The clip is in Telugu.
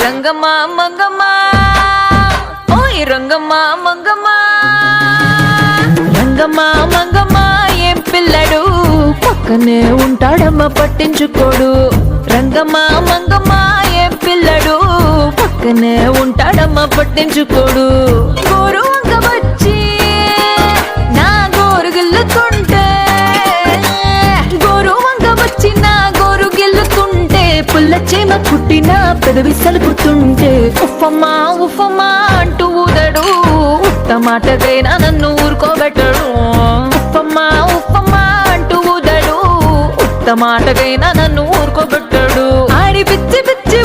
రంగమ్మా మంగమ్మా ఓయ్ రంగమ్మా మంగమ్మా రంగమ్మా మంగమ్మా ఏం పిల్లడు పక్కనే ఉంటాడమ్మ పట్టించుకోడు రంగమ్మా మంగమ్మా ఏం పిల్లడు పక్కనే ఉంటాడమ్మ పట్టించుకోడు గోరు వంక వచ్చి నా గోరు గిల్లుతుంటే గోరు వంక వచ్చి నా గోరు గిల్లుతుంటే పుల్ల చేమ కుట్టిన పెదవి సలుపుతుంటే ఉఫమ్మా ఉఫమ్మా అంటూ ఊదడు ఉత్త మాటకైనా నన్ను ఊరుకోబెట్టడు ఉఫమ్మా ఉఫమ్మా అంటూ ఊదడు ఉత్త మాటకైనా నన్ను ఊరుకోబెట్టడు ఆడి పిచ్చి పిచ్చి